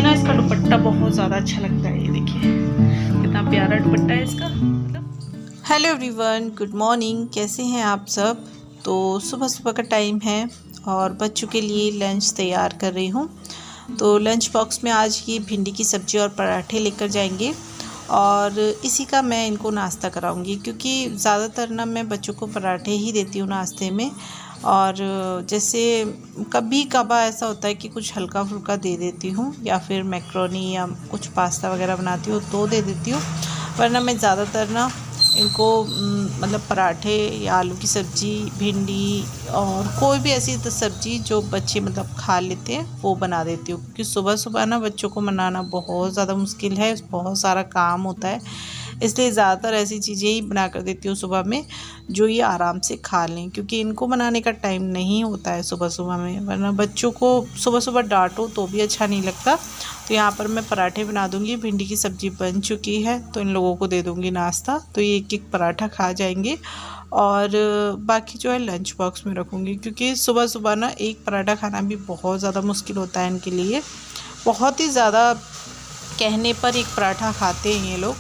ना इसका दुपट्टा बहुत ज़्यादा अच्छा लगता है। ये देखिए कितना प्यारा दुपट्टा है इसका। Hello everyone, good morning. कैसे हैं आप सब? तो सुबह सुबह का टाइम है और बच्चों के लिए लंच तैयार कर रही हूँ। तो लंच बॉक्स में आज ये भिंडी की सब्ज़ी और पराठे लेकर जाएंगे और इसी का मैं इनको नाश्ता कराऊंगी, क्योंकि ज़्यादातर ना मैं बच्चों को पराठे ही देती हूँ नाश्ते में। और जैसे कभी कभार ऐसा होता है कि कुछ हल्का फुल्का दे देती हूँ, या फिर मैक्रोनी या कुछ पास्ता वगैरह बनाती हूँ तो दे देती हूँ। वरना मैं ज़्यादातर ना इनको मतलब पराठे या आलू की सब्ज़ी, भिंडी और कोई भी ऐसी सब्ज़ी जो बच्चे मतलब खा लेते हैं वो बना देती हूँ। क्योंकि सुबह सुबह ना बच्चों को मनाना बहुत ज़्यादा मुश्किल है, बहुत सारा काम होता है, इसलिए ज़्यादातर ऐसी चीज़ें ही बना कर देती हूँ सुबह में जो ये आराम से खा लें, क्योंकि इनको बनाने का टाइम नहीं होता है सुबह सुबह में। वरना बच्चों को सुबह सुबह डांटो तो भी अच्छा नहीं लगता। तो यहाँ पर मैं पराठे बना दूँगी। भिंडी की सब्ज़ी बन चुकी है तो इन लोगों को दे दूँगी नाश्ता, तो ये एक एक पराठा खा जाएंगे और बाकी जो है लंच बॉक्स में रखूँगी। क्योंकि सुबह सुबह ना एक पराठा खाना भी बहुत ज़्यादा मुश्किल होता है इनके लिए। बहुत ही ज़्यादा कहने पर एक पराठा खाते हैं ये लोग।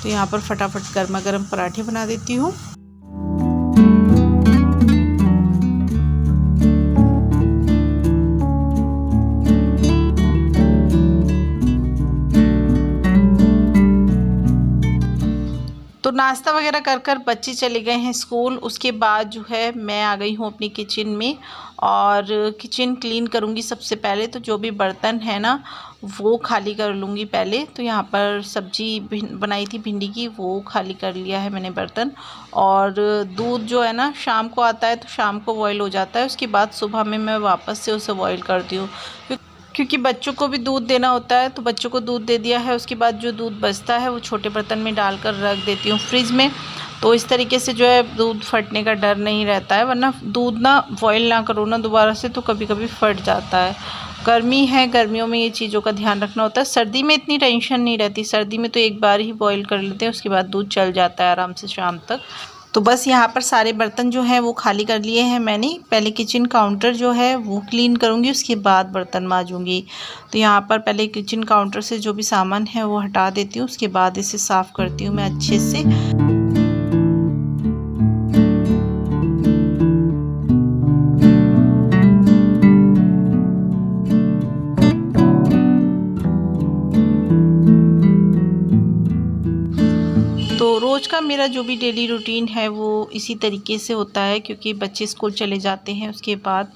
तो यहाँ पर फटाफट गर्मा गर्म पराठे बना देती हूँ। तो नाश्ता वगैरह कर कर बच्चे चले गए हैं स्कूल। उसके बाद जो है मैं आ गई हूँ अपनी किचन में और किचन क्लीन करूँगी सबसे पहले। तो जो भी बर्तन है ना वो खाली कर लूँगी पहले। तो यहाँ पर सब्ज़ी बनाई थी भिंडी की, वो खाली कर लिया है मैंने बर्तन। और दूध जो है ना शाम को आता है तो शाम को बॉयल हो जाता है, उसके बाद सुबह में मैं वापस से उसे बॉयल करती हूँ, क्योंकि बच्चों को भी दूध देना होता है। तो बच्चों को दूध दे दिया है, उसके बाद जो दूध बचता है वो छोटे बर्तन में डालकर रख देती हूँ फ्रिज में। तो इस तरीके से जो है दूध फटने का डर नहीं रहता है। वरना दूध ना बॉयल ना करो ना दोबारा से तो कभी कभी फट जाता है। गर्मी है, गर्मियों में ये चीज़ों का ध्यान रखना होता है। सर्दी में इतनी टेंशन नहीं रहती, सर्दी में तो एक बार ही बॉयल कर लेते हैं, उसके बाद दूध चल जाता है आराम से शाम तक। तो बस यहाँ पर सारे बर्तन जो हैं वो खाली कर लिए हैं मैंने। पहले किचन काउंटर जो है वो क्लीन करूँगी, उसके बाद बर्तन मांजूँगी। तो यहाँ पर पहले किचन काउंटर से जो भी सामान है वो हटा देती हूँ, उसके बाद इसे साफ़ करती हूँ मैं अच्छे से। तो रोज़ का मेरा जो भी डेली रूटीन है वो इसी तरीके से होता है, क्योंकि बच्चे स्कूल चले जाते हैं उसके बाद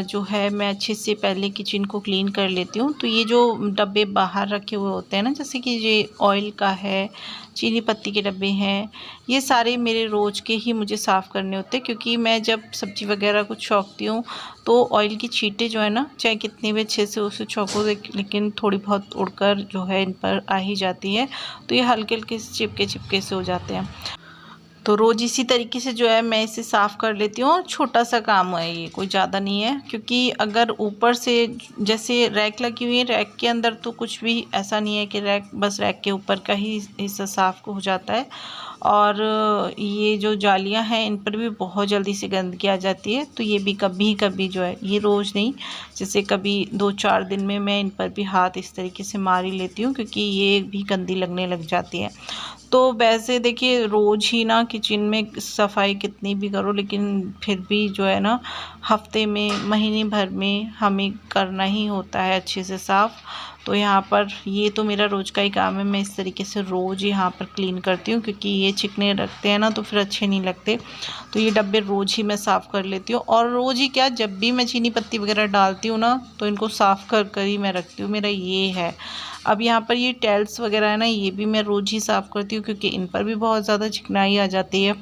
जो है मैं अच्छे से पहले किचन को क्लीन कर लेती हूँ। तो ये जो डब्बे बाहर रखे हुए होते हैं ना, जैसे कि ये ऑयल का है, चीनी पत्ती के डब्बे हैं, ये सारे मेरे रोज़ के ही मुझे साफ़ करने होते हैं। क्योंकि मैं जब सब्ज़ी वगैरह कुछ छौंकती हूँ तो ऑयल की छींटे जो है ना, चाहे कितने भी अच्छे से उसे छौंको लेकिन थोड़ी बहुत उड़कर जो है इन पर आ ही जाती है। तो ये हल्के हल्के से चिपके से हो जाते हैं। तो रोज़ इसी तरीके से जो है मैं इसे साफ़ कर लेती हूँ। और छोटा सा काम है ये, कोई ज़्यादा नहीं है। क्योंकि अगर ऊपर से जैसे रैक लगी हुई है, रैक के अंदर तो कुछ भी ऐसा नहीं है कि रैक बस रैक के ऊपर का ही हिस्सा साफ़ हो जाता है। और ये जो जालियाँ हैं इन पर भी बहुत जल्दी से गंदगी आ जाती है। तो ये भी कभी कभी जो है, ये रोज़ नहीं, जैसे कभी 2-4 दिन में मैं इन पर भी हाथ इस तरीके से मार ही लेती हूँ, क्योंकि ये भी गंदी लगने लग जाती है। तो वैसे देखिए रोज़ ही ना किचन में सफाई कितनी भी करो, लेकिन फिर भी जो है ना हफ्ते में, महीने भर में हमें करना ही होता है अच्छे से साफ़। तो यहाँ पर ये तो मेरा रोज़ का ही काम है। मैं इस तरीके से रोज़ यहाँ पर क्लीन करती हूँ, क्योंकि ये चिकने रखते हैं ना तो फिर अच्छे नहीं लगते। तो ये डब्बे रोज़ ही मैं साफ़ कर लेती हूँ। और रोज़ ही क्या, जब भी मैं चीनी पत्ती वगैरह डालती हूँ ना तो इनको साफ़ कर कर ही मैं रखती हूँ, मेरा ये है। अब यहाँ पर ये टाइल्स वगैरह है ना, ये भी मैं रोज़ ही साफ़ करती हूँ, क्योंकि इन पर भी बहुत ज़्यादा चिकनाई आ जाती है।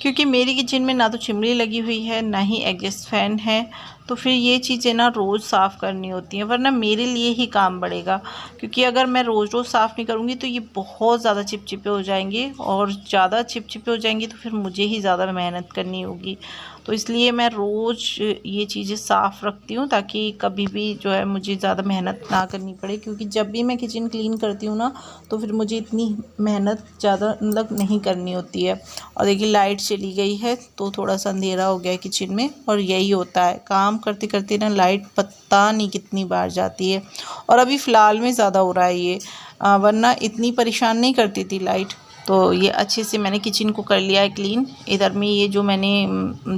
क्योंकि मेरी किचन में ना तो चिमनी लगी हुई है ना ही एग्जॉस्ट फैन है, तो फिर ये चीज़ें ना रोज़ साफ़ करनी होती हैं, वरना मेरे लिए ही काम बढ़ेगा। क्योंकि अगर मैं रोज़ रोज़ साफ़ नहीं करूँगी तो ये बहुत ज़्यादा चिपचिपे हो जाएंगे, और ज़्यादा चिपचिपे हो जाएंगे तो फिर मुझे ही ज़्यादा मेहनत करनी होगी। तो इसलिए मैं रोज़ ये चीज़ें साफ़ रखती हूँ ताकि कभी भी जो है मुझे ज़्यादा मेहनत ना करनी पड़े, क्योंकि जब भी मैं किचन क्लीन करती हूँ ना तो फिर मुझे इतनी मेहनत ज़्यादा मतलब नहीं करनी होती है। और देखिए लाइट चली गई है तो थोड़ा सा अंधेरा हो गया है किचन में, और यही होता है काम करते करते ना, लाइट पता नहीं कितनी बार जाती है। और अभी फ़िलहाल में ज़्यादा हो रहा है ये, वरना इतनी परेशान नहीं करती थी लाइट। तो ये अच्छे से मैंने किचन को कर लिया है क्लीन। इधर में ये जो मैंने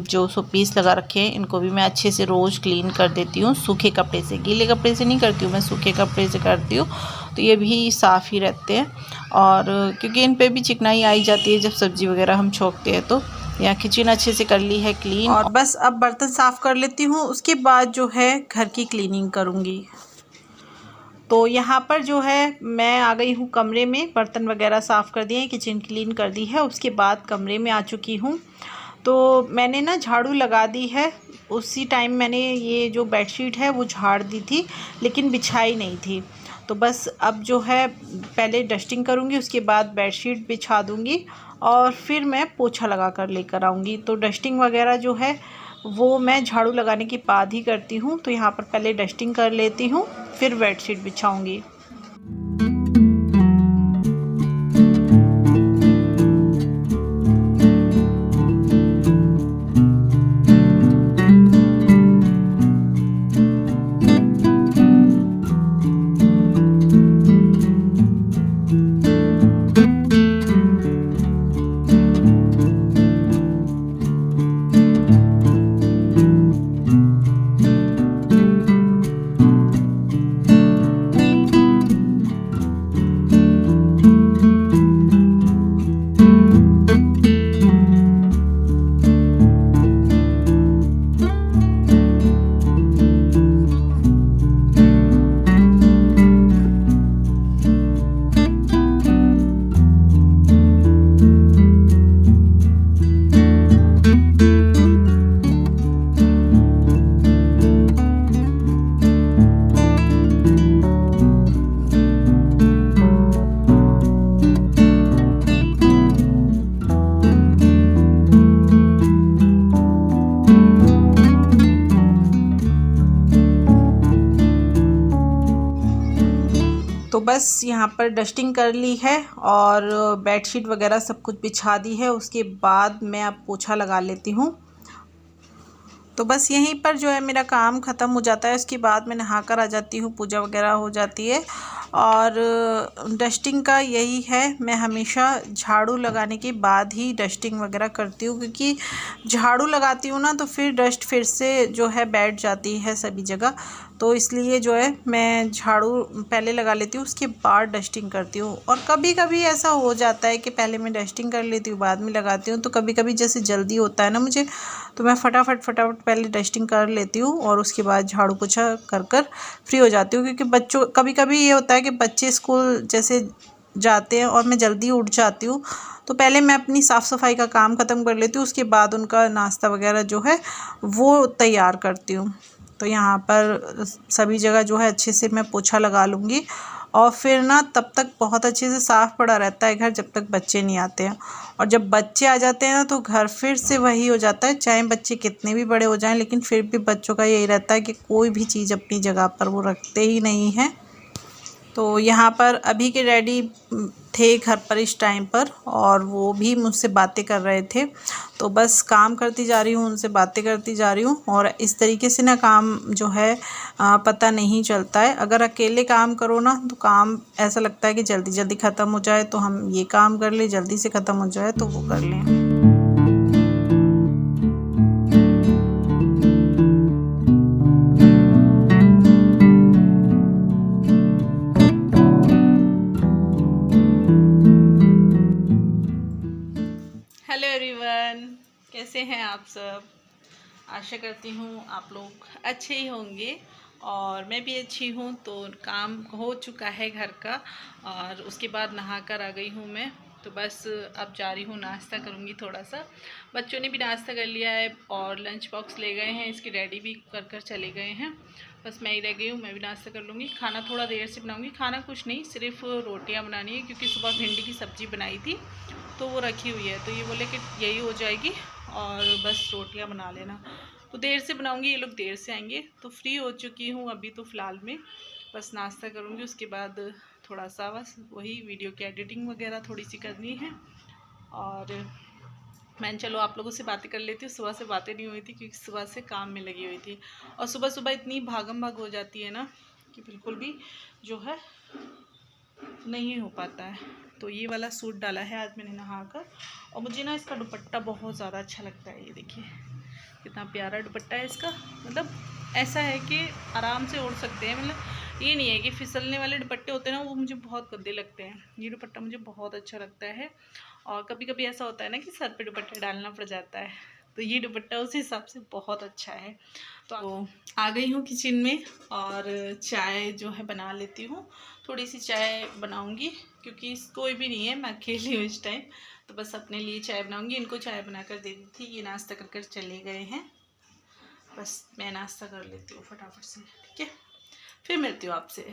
जो शोपीस लगा रखे हैं इनको भी मैं अच्छे से रोज़ क्लीन कर देती हूँ, सूखे कपड़े से। गीले कपड़े से नहीं करती हूँ मैं, सूखे कपड़े से करती हूँ, तो ये भी साफ़ ही रहते हैं। और क्योंकि इन पे भी चिकनाई आई जाती है जब सब्ज़ी वगैरह हम छोंकते हैं। तो यहाँ किचन अच्छे से कर ली है क्लीन, और बस अब बर्तन साफ़ कर लेती हूँ, उसके बाद जो है घर की क्लीनिंग करूँगी। तो यहाँ पर जो है मैं आ गई हूँ कमरे में, बर्तन वगैरह साफ़ कर दिए, किचन क्लीन कर दी है, उसके बाद कमरे में आ चुकी हूँ। तो मैंने ना झाड़ू लगा दी है, उसी टाइम मैंने ये जो बेडशीट है वो झाड़ दी थी, लेकिन बिछाई नहीं थी। तो बस अब जो है पहले डस्टिंग करूँगी, उसके बाद बेडशीट बिछा दूँगी और फिर मैं पोछा लगा कर लेकर आऊँगी। तो डस्टिंग वगैरह जो है वो मैं झाड़ू लगाने के बाद ही करती हूँ। तो यहाँ पर पहले डस्टिंग कर लेती हूँ, फिर बेडशीट बिछाऊँगी। तो बस यहाँ पर डस्टिंग कर ली है और बेडशीट वगैरह सब कुछ बिछा दी है। उसके बाद मैं अब पोछा लगा लेती हूँ। तो बस यहीं पर जो है मेरा काम ख़त्म हो जाता है। उसके बाद मैं नहा कर आ जाती हूँ, पूजा वगैरह हो जाती है। और डस्टिंग का यही है, मैं हमेशा झाड़ू लगाने के बाद ही डस्टिंग वगैरह करती हूँ, क्योंकि झाड़ू लगाती हूँ ना तो फिर डस्ट फिर से जो है बैठ जाती है सभी जगह। तो इसलिए जो है मैं झाड़ू पहले लगा लेती हूँ, उसके बाद डस्टिंग करती हूँ। और कभी कभी ऐसा हो जाता है कि पहले मैं डस्टिंग कर लेती हूँ बाद में लगाती हूँ। तो कभी कभी जैसे जल्दी होता है ना मुझे, तो मैं फटाफट पहले डस्टिंग कर लेती हूँ और उसके बाद झाड़ू पोछा कर फ्री हो जाती हूँ। क्योंकि बच्चों कभी कभी ये होता है कि बच्चे स्कूल जैसे जाते हैं और मैं जल्दी उठ जाती हूँ, तो पहले मैं अपनी साफ़ सफाई का काम ख़त्म कर लेती हूँ, उसके बाद उनका नाश्ता वगैरह जो है वो तैयार करती हूँ। तो यहाँ पर सभी जगह जो है अच्छे से मैं पोछा लगा लूँगी, और फिर ना तब तक बहुत अच्छे से साफ़ पड़ा रहता है घर, जब तक बच्चे नहीं आते हैं। और जब बच्चे आ जाते हैं ना तो घर फिर से वही हो जाता है, चाहे बच्चे कितने भी बड़े हो जाएं, लेकिन फिर भी बच्चों का यही रहता है कि कोई भी चीज़ अपनी जगह पर वो रखते ही नहीं हैं। तो यहाँ पर अभी के डैडी थे घर पर इस टाइम पर, और वो भी मुझसे बातें कर रहे थे। तो बस काम करती जा रही हूँ, उनसे बातें करती जा रही हूँ। और इस तरीके से ना काम जो है पता नहीं चलता है। अगर अकेले काम करो ना तो काम ऐसा लगता है कि जल्दी जल्दी ख़त्म हो जाए, तो हम ये काम कर लें, जल्दी से ख़त्म हो जाए तो वो कर लें। हेलो एवरीवन, कैसे हैं आप सब? आशा करती हूँ आप लोग अच्छे ही होंगे और मैं भी अच्छी हूँ। तो काम हो चुका है घर का, और उसके बाद नहा कर आ गई हूँ मैं। तो बस अब जा रही हूँ, नाश्ता करूँगी थोड़ा सा। बच्चों ने भी नाश्ता कर लिया है और लंच बॉक्स ले गए हैं, इसके डैडी भी कर चले गए हैं। बस मैं ही रह गई हूँ, मैं भी नाश्ता कर लूँगी। खाना थोड़ा देर से बनाऊँगी, खाना कुछ नहीं, सिर्फ रोटियाँ बनानी है, क्योंकि सुबह भिंडी की सब्ज़ी बनाई थी तो वो रखी हुई है। तो ये बोले कि यही हो जाएगी और बस रोटियां बना लेना। तो देर से बनाऊंगी, ये लोग देर से आएंगे। तो फ्री हो चुकी हूँ अभी तो फ़िलहाल में, बस नाश्ता करूँगी, उसके बाद थोड़ा सा बस वही वीडियो की एडिटिंग वगैरह थोड़ी सी करनी है। और मैंने चलो आप लोगों से बातें कर लेती हूँ। सुबह से बातें नहीं हुई थी क्योंकि सुबह से काम में लगी हुई थी, और सुबह सुबह इतनी भागम भाग हो जाती है ना कि बिल्कुल भी जो है नहीं हो पाता है। तो ये वाला सूट डाला है आज मैंने नहाकर, और मुझे ना इसका दुपट्टा बहुत ज़्यादा अच्छा लगता है। ये देखिए कितना प्यारा दुपट्टा है इसका, मतलब ऐसा है कि आराम से ओढ़ सकते हैं। मतलब ये नहीं है कि फिसलने वाले दुपट्टे होते हैं ना, वो मुझे बहुत गंदे लगते हैं। ये दुपट्टा मुझे बहुत अच्छा लगता है। और कभी कभी ऐसा होता है ना कि सर पे दुपट्टा डालना पड़ जाता है, तो ये दुपट्टा उस हिसाब से बहुत अच्छा है। तो आ गई हूँ किचन में और चाय जो है बना लेती हूँ। थोड़ी सी चाय बनाऊँगी क्योंकि कोई भी नहीं है, मैं अकेली हूँ इस टाइम, तो बस अपने लिए चाय बनाऊँगी। इनको चाय बनाकर दे दी थी, ये नाश्ता कर चले गए हैं। बस मैं नाश्ता कर लेती हूँ फटाफट से, ठीक है, फिर मिलती हूँ आपसे।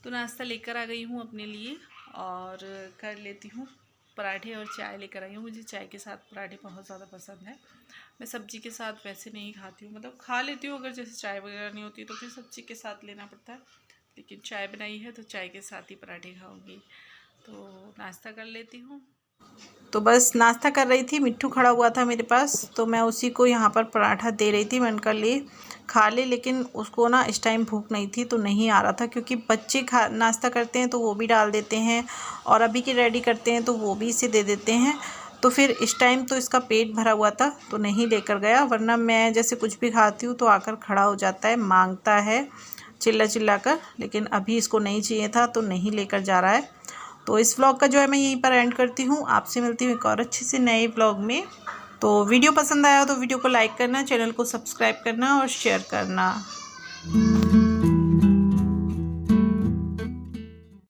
नाश्ता लेकर आ गई हूँ अपने लिए और कर लेती हूँ पराठे, और चाय लेकर आई हूँ। मुझे चाय के साथ पराठे बहुत ज़्यादा पसंद है। मैं सब्ज़ी के साथ वैसे नहीं खाती हूँ, मतलब खा लेती हूँ अगर जैसे चाय वगैरह नहीं होती तो फिर सब्ज़ी के साथ लेना पड़ता है, लेकिन चाय बनाई है तो चाय के साथ ही पराठे खाऊँगी। तो नाश्ता कर लेती हूँ। तो बस नाश्ता कर रही थी, मिट्ठू खड़ा हुआ था मेरे पास, तो मैं उसी को यहाँ पर पराठा दे रही थी। मैंने कहा ले खा ले, लेकिन उसको ना इस टाइम भूख नहीं थी तो नहीं आ रहा था, क्योंकि बच्चे नाश्ता करते हैं तो वो भी डाल देते हैं, और अभी के रेडी करते हैं तो वो भी इसे दे देते हैं। तो फिर इस टाइम तो इसका पेट भरा हुआ था तो नहीं लेकर गया, वरना मैं जैसे कुछ भी खाती हूँ तो आकर खड़ा हो जाता है, मांगता है चिल्ला चिल्ला कर, लेकिन अभी इसको नहीं चाहिए था तो नहीं लेकर जा रहा है। तो इस व्लॉग का जो है मैं यहीं पर एंड करती हूँ। आपसे मिलती हूँ एक और अच्छे से नए व्लॉग में। तो वीडियो पसंद आया तो वीडियो को लाइक करना, चैनल को सब्सक्राइब करना और शेयर करना।